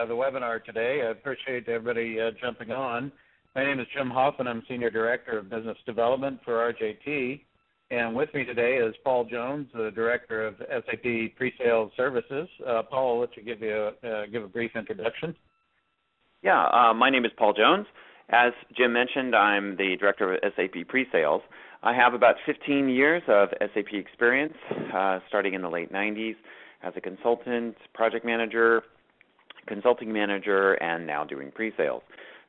the webinar today. I appreciate everybody jumping on. My name is Jim Hoffman. I'm Senior Director of Business Development for RJT. And with me today is Paul Jones, the Director of SAP Pre-Sales Services. Paul, I'll let you give a brief introduction. Yeah, my name is Paul Jones. As Jim mentioned, I'm the Director of SAP Pre-Sales. I have about 15 years of SAP experience, starting in the late 90s as a consultant, project manager, consulting manager, and now doing pre-sales.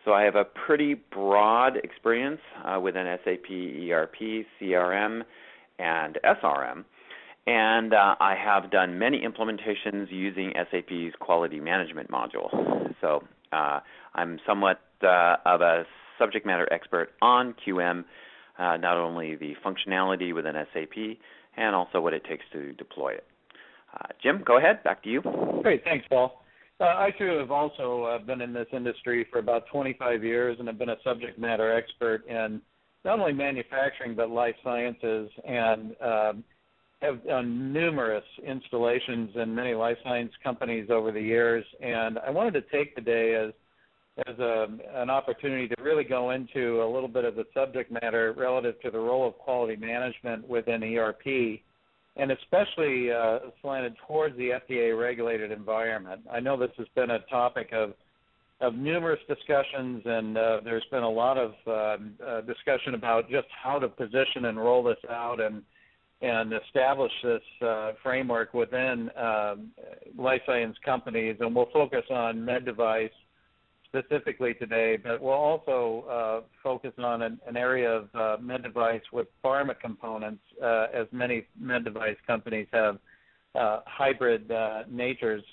So I have a pretty broad experience within SAP ERP, CRM, and SRM. And I have done many implementations using SAP's quality management module. So I'm somewhat of a subject matter expert on QM, not only the functionality within SAP and also what it takes to deploy it. Jim, go ahead. Back to you. Great. Thanks, Paul. I, too, have also been in this industry for about 25 years and have been a subject matter expert in not only manufacturing but life sciences, and have done numerous installations in many life science companies over the years. And I wanted to take today as an opportunity to really go into a little bit of the subject matter relative to the role of quality management within ERP, and especially slanted towards the FDA-regulated environment. I know this has been a topic of numerous discussions, and there's been a lot of discussion about just how to position and roll this out and establish this framework within life science companies. And we'll focus on med device specifically today, but we'll also focus on an area of med device with pharma components, as many med device companies have hybrid natures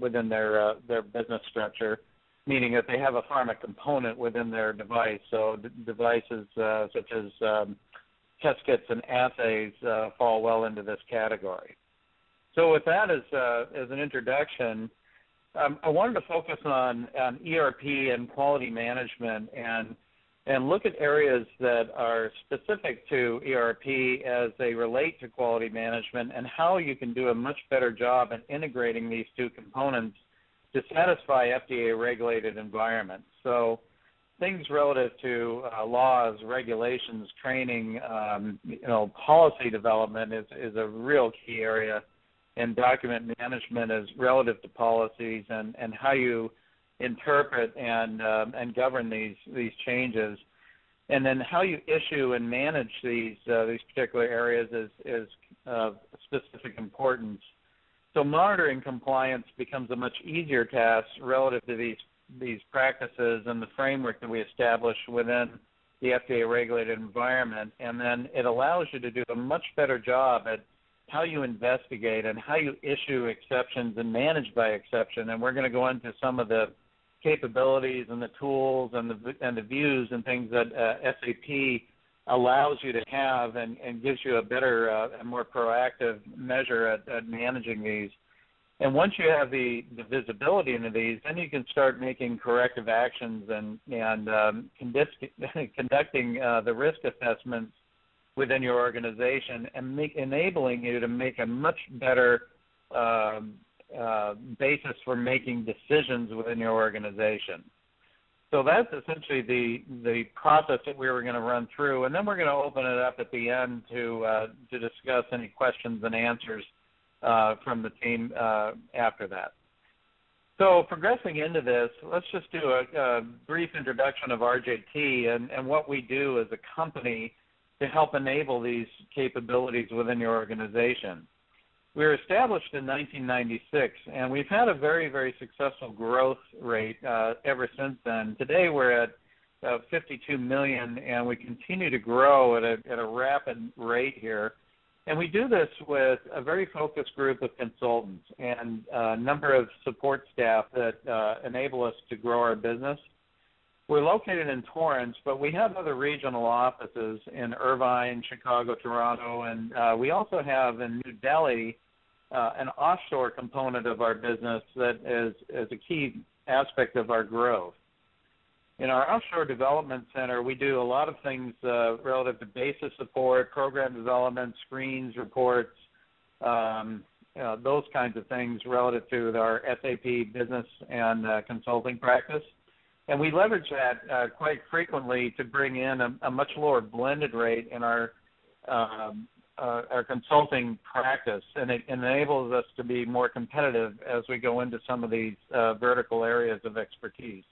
within their business structure, meaning that they have a pharma component within their device. So devices such as test kits and assays fall well into this category. So with that as an introduction, I wanted to focus on ERP and quality management and look at areas that are specific to ERP as they relate to quality management, and how you can do a much better job in integrating these two components to satisfy FDA-regulated environments. So things relative to laws, regulations, training, policy development is a real key area. And document management is relative to policies and how you interpret and govern these changes, and then how you issue and manage these particular areas is of specific importance. So monitoring compliance becomes a much easier task relative to these practices and the framework that we establish within the FDA-regulated environment, and then it allows you to do a much better job at how you investigate and how you issue exceptions and manage by exception. And we're going to go into some of the capabilities and the tools and the views and things that SAP allows you to have and gives you a better and more proactive measure at managing these. And once you have the visibility into these, then you can start making corrective actions and conducting the risk assessments within your organization, and enabling you to make a much better basis for making decisions within your organization. So that's essentially the process that we were going to run through, and then we're going to open it up at the end to discuss any questions and answers from the team after that. So progressing into this, let's just do a brief introduction of RJT and what we do as a company to help enable these capabilities within your organization. We were established in 1996, and we've had a very, very successful growth rate ever since then. Today we're at 52 million, and we continue to grow at a rapid rate here. And we do this with a very focused group of consultants and a number of support staff that enable us to grow our business. We're located in Torrance, but we have other regional offices in Irvine, Chicago, Toronto, and we also have in New Delhi an offshore component of our business that is a key aspect of our growth. In our offshore development center, we do a lot of things relative to basis support, program development, screens, reports, those kinds of things relative to our SAP business and consulting practice. And we leverage that quite frequently to bring in a much lower blended rate in our consulting practice, and it enables us to be more competitive as we go into some of these vertical areas of expertise.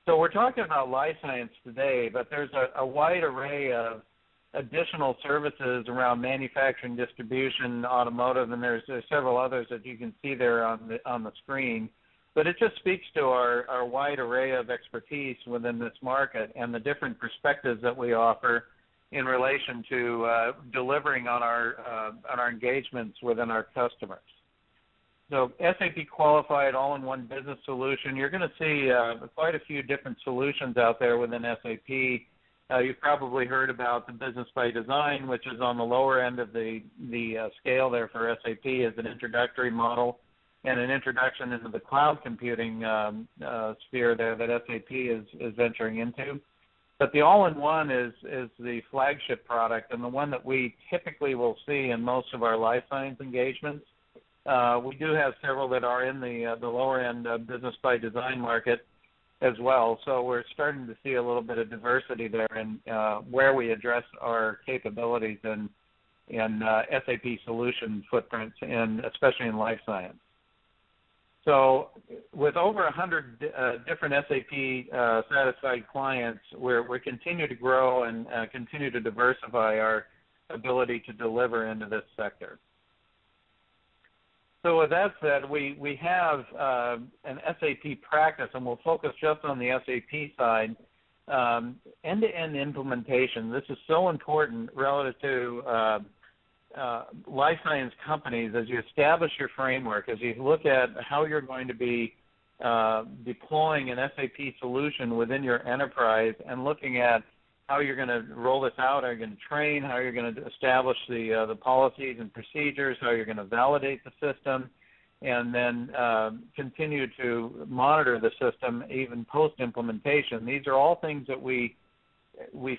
So we're talking about life science today, but there's a wide array of additional services around manufacturing, distribution, automotive, and there's several others that you can see there on the screen. But it just speaks to our wide array of expertise within this market and the different perspectives that we offer in relation to delivering on our engagements within our customers. So SAP Qualified All-in-One Business Solution, you're going to see quite a few different solutions out there within SAP. You've probably heard about the Business by Design, which is on the lower end of the scale there for SAP as an introductory model and an introduction into the cloud computing sphere there that SAP is venturing into. But the all-in-one is the flagship product and the one that we typically will see in most of our life science engagements. We do have several that are in the lower end Business by Design market as well. So we're starting to see a little bit of diversity there in where we address our capabilities in SAP solution footprints, especially in life science. So with over 100 different SAP satisfied clients, we continue to grow and continue to diversify our ability to deliver into this sector. So with that said, we have an SAP practice, and we'll focus just on the SAP side, end-to-end implementation. This is so important relative to life science companies as you establish your framework, as you look at how you're going to be deploying an SAP solution within your enterprise and looking at how you're going to roll this out, how you're going to train, how you're going to establish the policies and procedures, how you're going to validate the system, and then continue to monitor the system even post-implementation. These are all things that we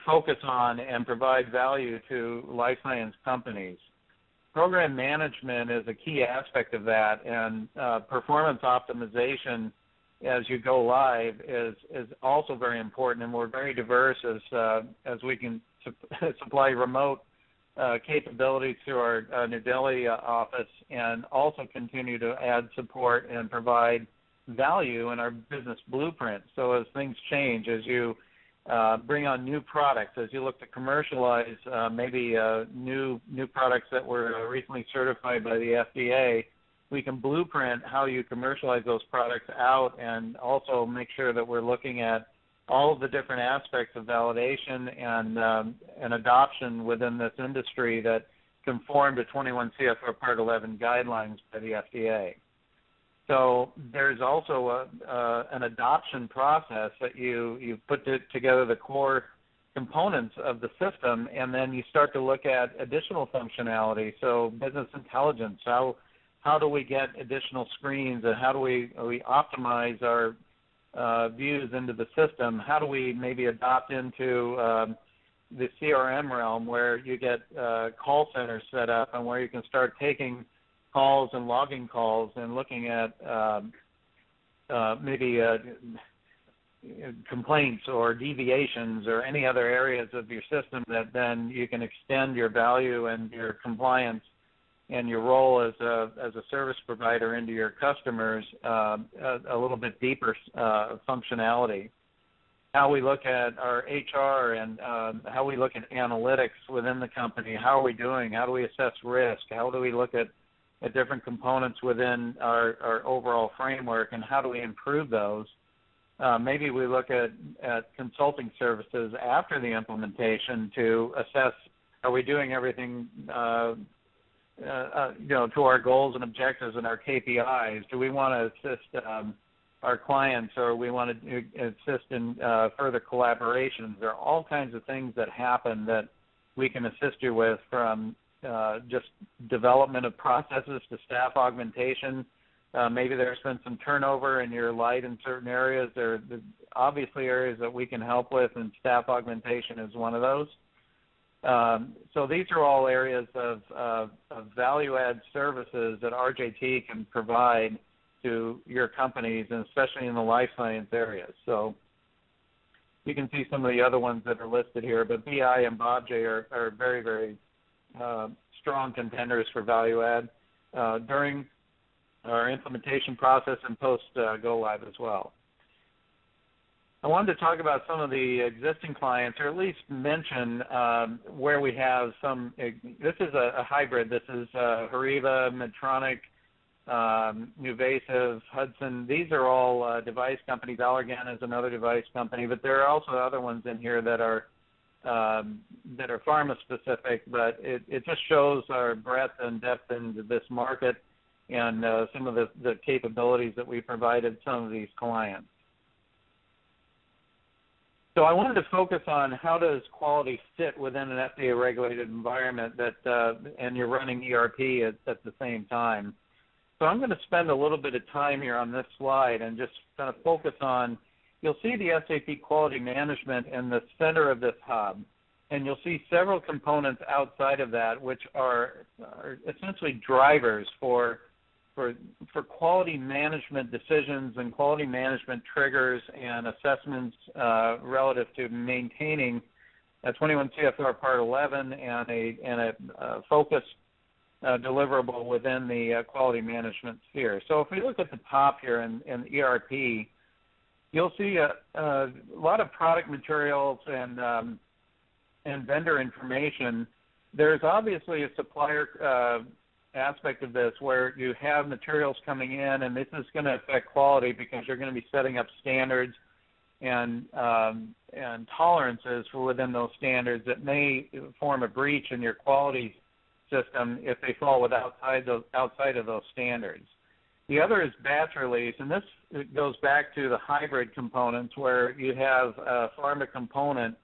focus on and provide value to life science companies. Program management is a key aspect of that, and performance optimization as you go live is also very important, and we're very diverse as we can supply remote capabilities through our New Delhi office, and also continue to add support and provide value in our business blueprint. So as things change, as you bring on new products, as you look to commercialize maybe new products that were recently certified by the FDA, we can blueprint how you commercialize those products out and also make sure that we're looking at all of the different aspects of validation and adoption within this industry that conform to 21 CFR Part 11 guidelines by the FDA. So there's also an adoption process that you put together the core components of the system, and then you start to look at additional functionality. So business intelligence, how do we get additional screens, and how do we optimize our views into the system? How do we maybe adopt into the CRM realm where you get call centers set up and where you can start taking calls and logging calls and looking at maybe complaints or deviations or any other areas of your system that then you can extend your value and your compliance and your role as a service provider into your customers a little bit deeper functionality. How we look at our HR and how we look at analytics within the company. How are we doing? How do we assess risk? How do we look at different components within our overall framework, and how do we improve those? Maybe we look at consulting services after the implementation to assess, are we doing everything to our goals and objectives and our KPIs? Do we want to assist our clients, or we want to assist in further collaborations? There are all kinds of things that happen that we can assist you with, from just development of processes to staff augmentation. Maybe there's been some turnover and you're light in certain areas. There are obviously areas that we can help with, and staff augmentation is one of those. So these are all areas of value-add services that RJT can provide to your companies, and especially in the life science areas. So you can see some of the other ones that are listed here, but BI and BobJ are very, very strong contenders for value-add during our implementation process and post go-live as well. I wanted to talk about some of the existing clients, or at least mention where we have some. This is a hybrid. This is Hariva, Medtronic, Nuvasive, Hudson. These are all device companies. Allergan is another device company, but there are also other ones in here that are pharma specific. But it just shows our breadth and depth into this market and some of the capabilities that we provided some of these clients. So I wanted to focus on how does quality fit within an FDA-regulated environment and you're running ERP at the same time. So I'm going to spend a little bit of time here on this slide and just kind of focus on, you'll see the SAP quality management in the center of this hub, and you'll see several components outside of that which are essentially drivers for quality management decisions and quality management triggers and assessments relative to maintaining a 21 CFR Part 11 and a focused deliverable within the quality management sphere. So if we look at the top here in ERP, you'll see a lot of product materials and vendor information. There's obviously a supplier aspect of this where you have materials coming in, and this is going to affect quality because you're going to be setting up standards and tolerances for within those standards that may form a breach in your quality system if they fall outside of those standards. The other is batch release, and this goes back to the hybrid components where you have a pharma component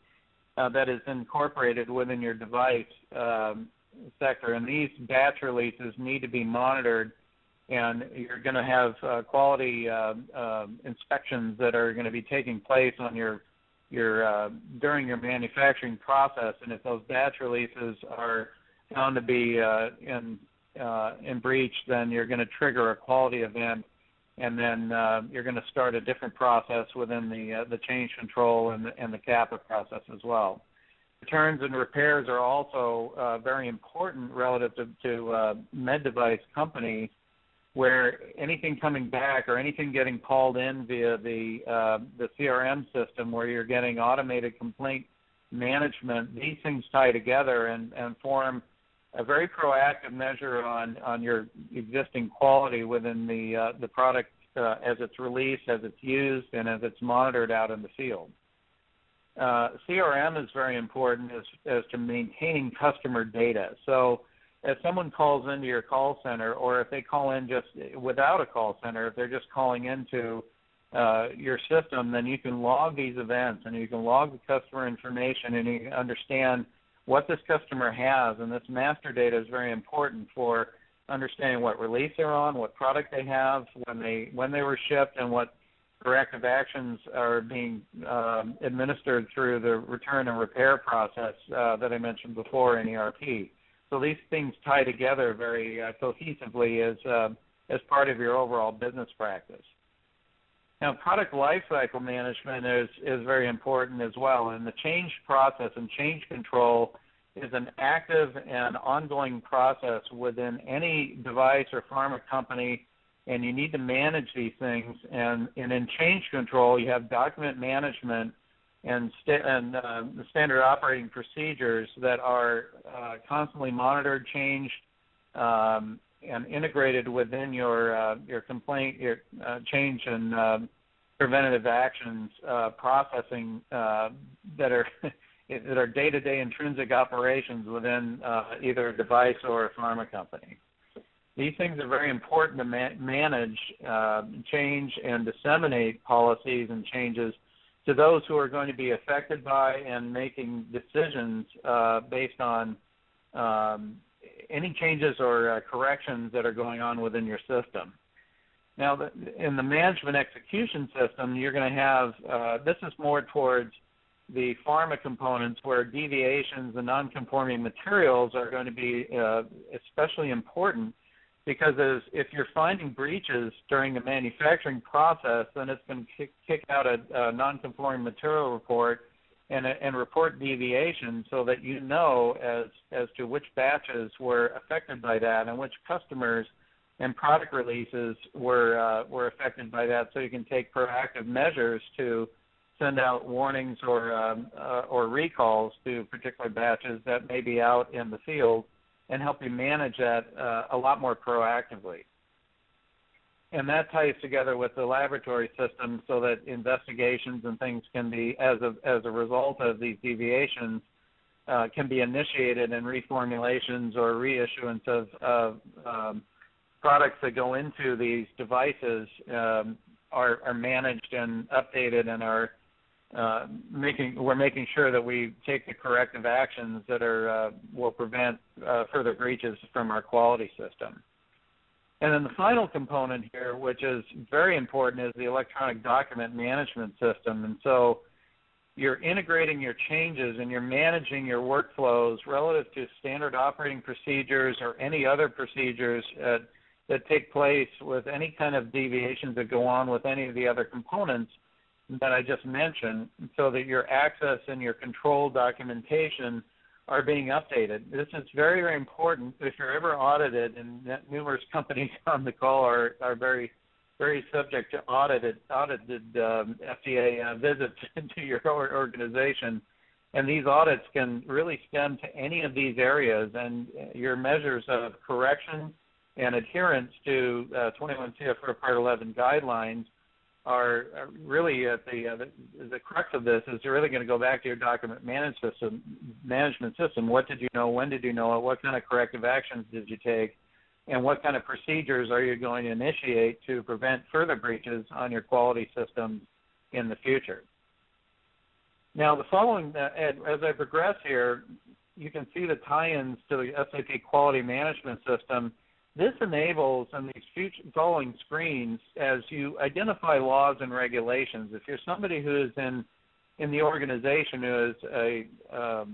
that is incorporated within your device sector, and these batch releases need to be monitored, and you're going to have quality inspections that are going to be taking place on your during your manufacturing process, and if those batch releases are found to be in breach, then you're going to trigger a quality event, and then you're going to start a different process within the change control and the CAPA process as well. Returns and repairs are also very important relative to med device companies, where anything coming back or anything getting called in via the CRM system where you're getting automated complaint management, these things tie together and form a very proactive measure on your existing quality within the product as it's released, as it's used, and as it's monitored out in the field. CRM is very important as to maintaining customer data. So if someone calls into your call center, or if they call in just without a call center, if they're just calling into your system, then you can log these events and you can log the customer information and you can understand what this customer has. And this master data is very important for understanding what release they're on, what product they have, when they were shipped, and what corrective actions are being administered through the return and repair process that I mentioned before in ERP. So these things tie together very cohesively as part of your overall business practice. Now, product lifecycle management is very important as well, and the change process and change control is an active and ongoing process within any device or pharma company, and you need to manage these things. And in change control, you have document management and the standard operating procedures that are constantly monitored, changed, and integrated within your complaint, your change and preventative actions processing that are day-to-day intrinsic operations within either a device or a pharma company. These things are very important to manage, change, and disseminate policies and changes to those who are going to be affected by and making decisions based on any changes or corrections that are going on within your system. Now, in the management execution system, you're going to have, this is more towards the pharma components where deviations and non-conforming materials are going to be especially important, because if you're finding breaches during the manufacturing process, then it's going to kick out a non-conforming material report and report deviations so that you know as to which batches were affected by that and which customers and product releases were affected by that, so you can take proactive measures to send out warnings or recalls to particular batches that may be out in the field and help you manage that a lot more proactively. And that ties together with the laboratory system so that investigations and things can be, as a result of these deviations, can be initiated, and reformulations or reissuance of products that go into these devices are managed and updated, and we're making sure that we take the corrective actions that will prevent further breaches from our quality system. And then the final component here, which is very important, is the electronic document management system. And so you're integrating your changes and you're managing your workflows relative to standard operating procedures or any other procedures that take place with any kind of deviations that go on with any of the other components that I just mentioned, so that your access and your control documentation are being updated. This is very, very important. If you're ever audited, and numerous companies on the call are very, very subject to audited FDA visits into your organization, and these audits can really stem to any of these areas, and your measures of correction and adherence to 21 CFR Part 11 guidelines are really at the crux of this. Is really going to go back to your document management system. What did you know? When did you know it? What kind of corrective actions did you take? And what kind of procedures are you going to initiate to prevent further breaches on your quality systems in the future? Now, the following, as I progress here, you can see the tie-ins to the SAP quality management system. This enables, on these following screens, as you identify laws and regulations, if you're somebody who is in the organization who is a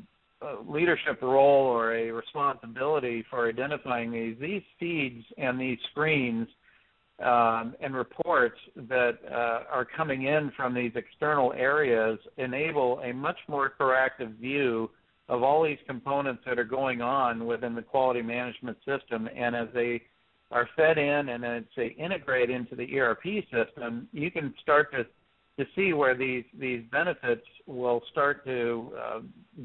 leadership role or a responsibility for identifying these feeds and these screens and reports that are coming in from these external areas enable a much more proactive view of all these components that are going on within the quality management system. And as they are fed in and as they integrate into the ERP system, you can start to see where these benefits will start to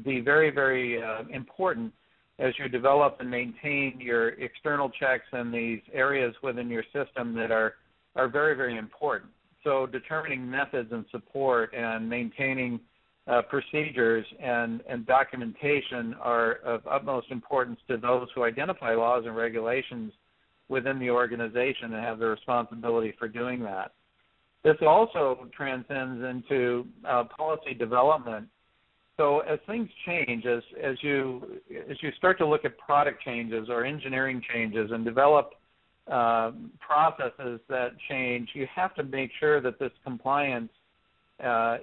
be very, very important as you develop and maintain your external checks in these areas within your system that are very, very important. So determining methods and support and maintaining procedures and documentation are of utmost importance to those who identify laws and regulations within the organization and have the responsibility for doing that. This also transcends into policy development. So as things change, as you start to look at product changes or engineering changes and develop processes that change, you have to make sure that this compliance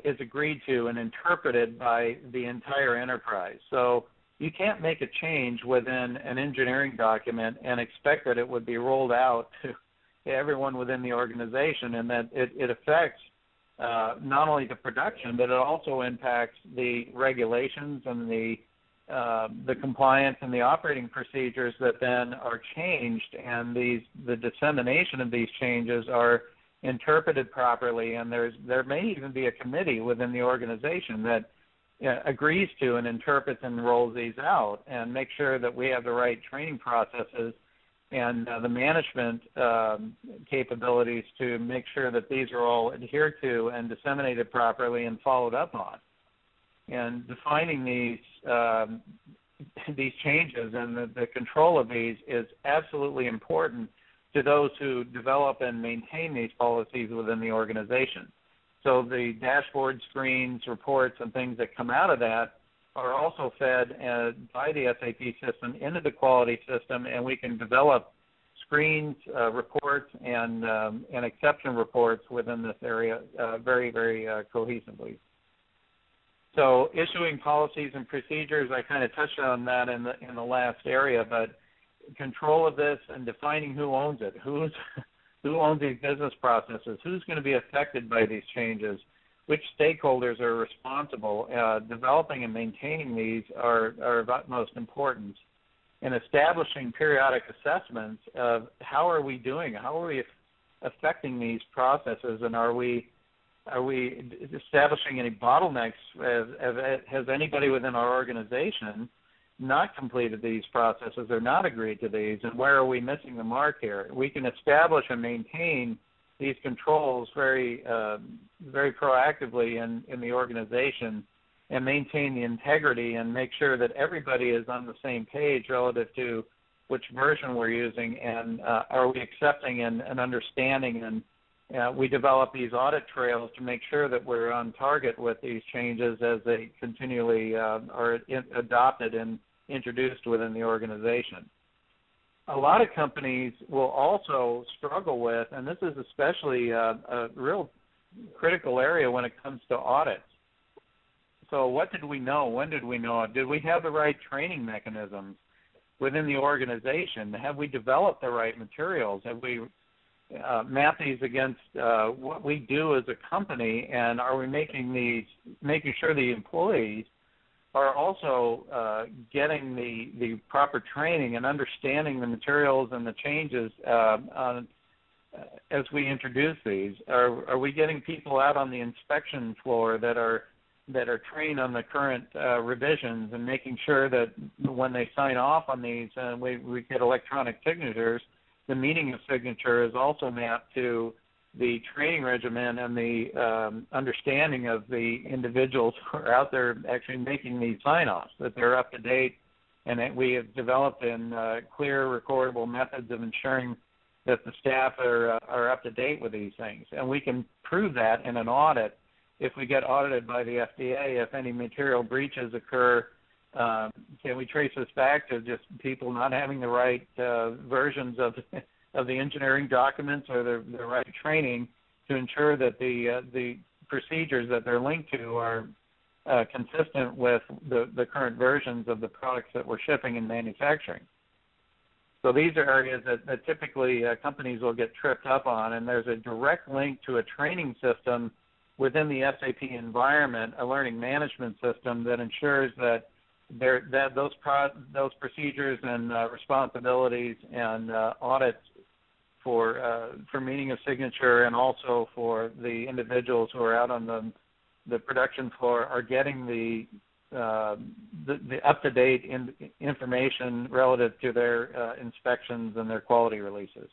is agreed to and interpreted by the entire enterprise. So you can't make a change within an engineering document and expect that it would be rolled out to everyone within the organization, and that it affects not only the production, but it also impacts the regulations and the compliance and the operating procedures that then are changed, and the dissemination of these changes are interpreted properly, and there may even be a committee within the organization that agrees to and interprets and rolls these out, and make sure that we have the right training processes and the management capabilities to make sure that these are all adhered to and disseminated properly and followed up on. And defining these changes and the control of these is absolutely important to those who develop and maintain these policies within the organization. So the dashboard screens, reports, and things that come out of that are also fed by the SAP system into the quality system, and we can develop screens, reports, and exception reports within this area very, very cohesively. So issuing policies and procedures, I kind of touched on that in the last area, but control of this and defining who owns it, who owns these business processes, who's going to be affected by these changes, which stakeholders are responsible. Developing and maintaining these are of utmost importance. And establishing periodic assessments of how are we doing, how are we affecting these processes, and are we establishing any bottlenecks? Has anybody within our organization not completed these processes or not agreed to these, and where are we missing the mark here? We can establish and maintain these controls very proactively in the organization, and maintain the integrity and make sure that everybody is on the same page relative to which version we're using, and are we accepting and understanding, and we develop these audit trails to make sure that we're on target with these changes as they continually are adopted and introduced within the organization. A lot of companies will also struggle with, and this is especially a real critical area when it comes to audits. So what did we know? When did we know it? Did we have the right training mechanisms within the organization? Have we developed the right materials? Have we mapped these against what we do as a company? And are we making sure the employees are also getting the proper training and understanding the materials and the changes as we introduce these? Are we getting people out on the inspection floor that are trained on the current revisions, and making sure that when they sign off on these and we get electronic signatures, the meaning of signature is also mapped to the training regimen and the understanding of the individuals who are out there actually making these sign-offs, that they're up to date, and that we have developed in clear, recordable methods of ensuring that the staff are up to date with these things. And we can prove that in an audit. If we get audited by the FDA, if any material breaches occur, can we trace this back to just people not having the right versions of the engineering documents or the right training to ensure that the procedures that they're linked to are consistent with the current versions of the products that we're shipping and manufacturing? So these are areas that typically companies will get tripped up on, and there's a direct link to a training system within the SAP environment, a learning management system that ensures that those procedures and responsibilities and audits for meaning of signature, and also for the individuals who are out on the production floor, are getting the up-to-date information relative to their inspections and their quality releases.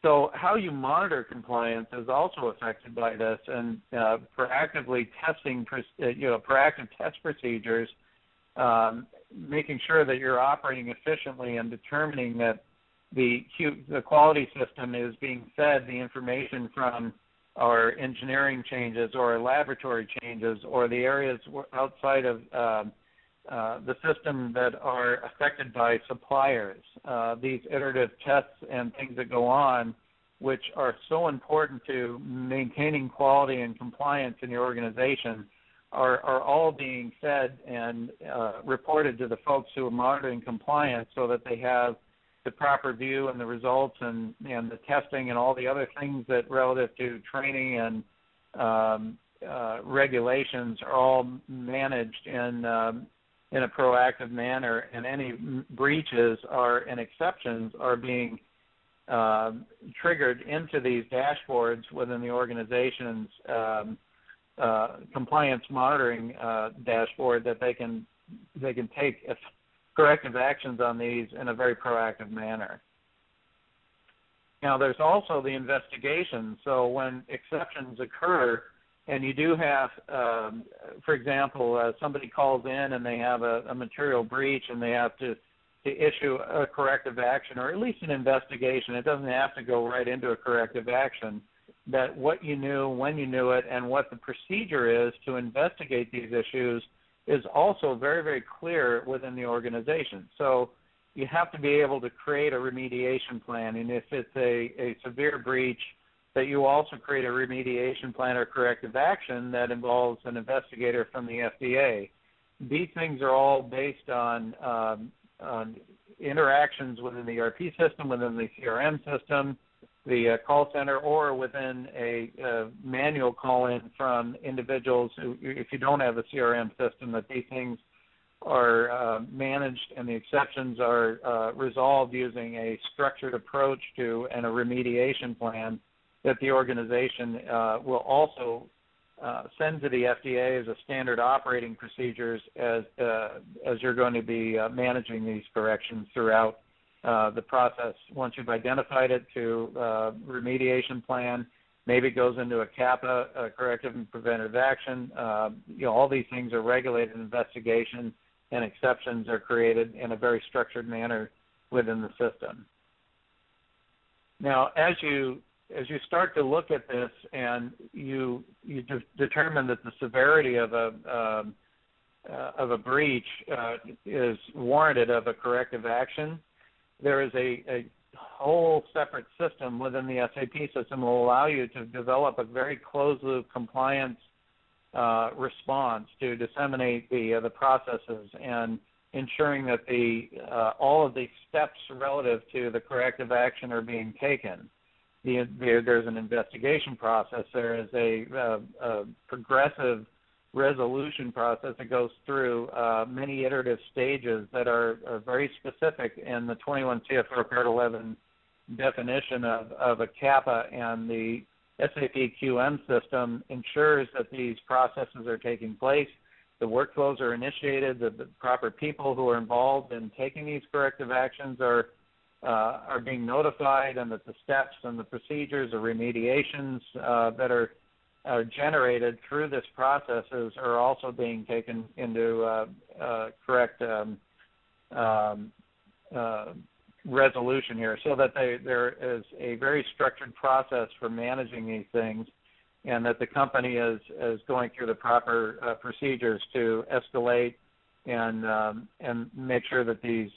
So how you monitor compliance is also affected by this, and proactively testing, proactive test procedures, making sure that you're operating efficiently and determining that the quality system is being fed the information from our engineering changes or our laboratory changes or the areas outside of the system that are affected by suppliers. These iterative tests and things that go on, which are so important to maintaining quality and compliance in your organization, are all being fed and reported to the folks who are monitoring compliance, so that they have the proper view and the results and the testing and all the other things that relative to training and regulations are all managed in a proactive manner, and any breaches and exceptions are being triggered into these dashboards within the organization's compliance monitoring dashboard, that they can take corrective actions on these in a very proactive manner. Now, there's also the investigation. So when exceptions occur, and you do have, for example, somebody calls in and they have a material breach, and they have to issue a corrective action, or at least an investigation. It doesn't have to go right into a corrective action. That what you knew, when you knew it, and what the procedure is to investigate these issues is also very, very clear within the organization. So you have to be able to create a remediation plan, and if it's a severe breach, that you also create a remediation plan or corrective action that involves an investigator from the FDA. These things are all based on interactions within the ERP system, within the CRM system, the call center, or within a manual call-in from individuals who, if you don't have a CRM system, that these things are managed and the exceptions are resolved using a structured approach to and a remediation plan that the organization will also send to the FDA as a standard operating procedures as you're going to be managing these corrections throughout the process. Once you've identified it, to remediation plan, maybe it goes into a CAPA, a corrective and preventative action. All these things are regulated investigation, and exceptions are created in a very structured manner within the system. Now, as you start to look at this and you determine that the severity of a breach is warranted of a corrective action, there is a whole separate system within the SAP system that will allow you to develop a very closed-loop compliance response to disseminate the processes and ensuring that all of the steps relative to the corrective action are being taken. There's an investigation process. There is a progressive resolution process that goes through many iterative stages that are very specific in the 21 CFR Part 11 definition of a CAPA, and the SAP QM system ensures that these processes are taking place, the workflows are initiated, the proper people who are involved in taking these corrective actions are being notified, and that the steps and the procedures or remediations that are generated through this processes are also being taken into correct resolution here, so that there is a very structured process for managing these things, and that the company is going through the proper procedures to escalate and make sure that these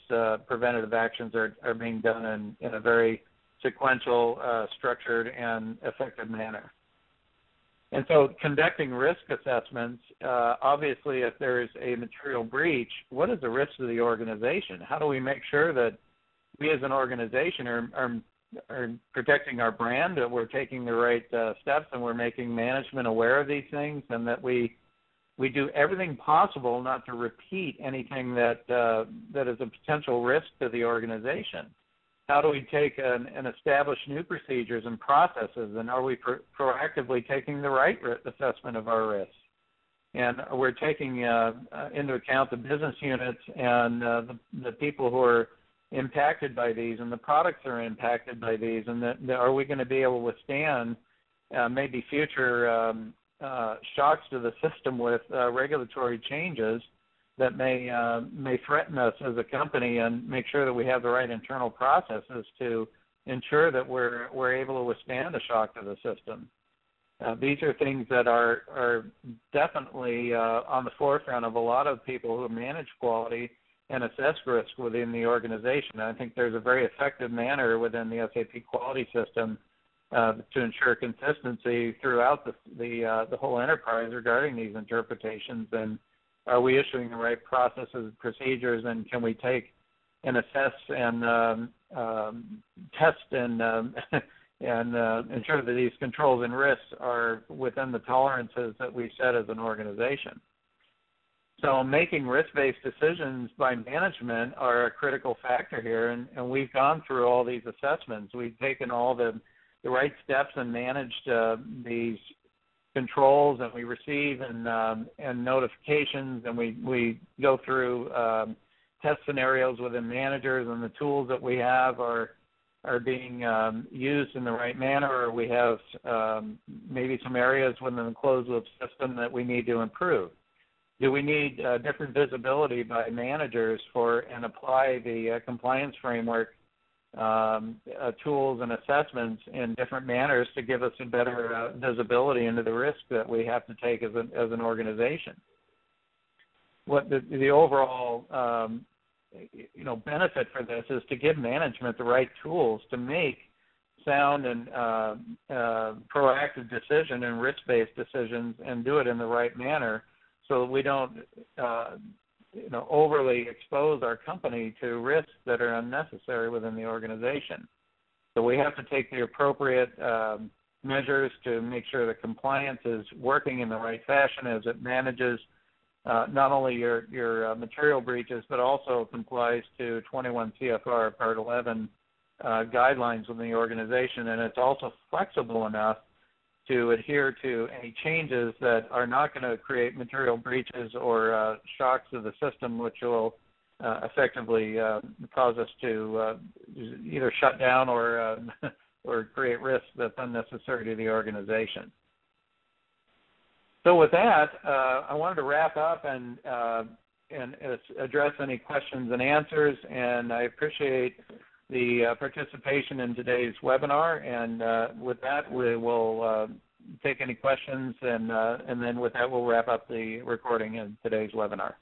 preventative actions are being done in a very sequential, structured, and effective manner. And so conducting risk assessments, obviously if there's a material breach, what is the risk to the organization? How do we make sure that we as an organization are protecting our brand, that we're taking the right steps, and we're making management aware of these things, and that we do everything possible not to repeat anything that is a potential risk to the organization? How do we take and establish new procedures and processes, and are we proactively taking the right assessment of our risks? And we're taking into account the business units and the people who are impacted by these, and the products that are impacted by these, and are we going to be able to withstand maybe future shocks to the system with regulatory changes that may threaten us as a company, and make sure that we have the right internal processes to ensure that we're able to withstand a shock to the system. These are things that are definitely on the forefront of a lot of people who manage quality and assess risk within the organization. I think there's a very effective manner within the SAP quality system to ensure consistency throughout the whole enterprise regarding these interpretations. And are we issuing the right processes and procedures, and can we take and assess and test and ensure that these controls and risks are within the tolerances that we set as an organization? So making risk-based decisions by management are a critical factor here, and we've gone through all these assessments. We've taken all the right steps and managed these controls, and we receive and notifications, and we go through test scenarios within managers, and the tools that we have are being used in the right manner, or we have maybe some areas within the closed-loop system that we need to improve. Do we need different visibility by managers and apply the compliance framework tools and assessments in different manners to give us a better visibility into the risk that we have to take as an organization? What the overall benefit for this is to give management the right tools to make sound and proactive decision and risk-based decisions and do it in the right manner so that we don't overly expose our company to risks that are unnecessary within the organization. So we have to take the appropriate measures to make sure that compliance is working in the right fashion as it manages not only your material breaches, but also complies to 21 CFR Part 11 guidelines within the organization, and it's also flexible enough to adhere to any changes that are not going to create material breaches or shocks to the system, which will effectively cause us to either shut down or create risk that's unnecessary to the organization. So with that, I wanted to wrap up and address any questions and answers, and I appreciate the participation in today's webinar. And with that, we will take any questions, and then with that, we'll wrap up the recording in today's webinar.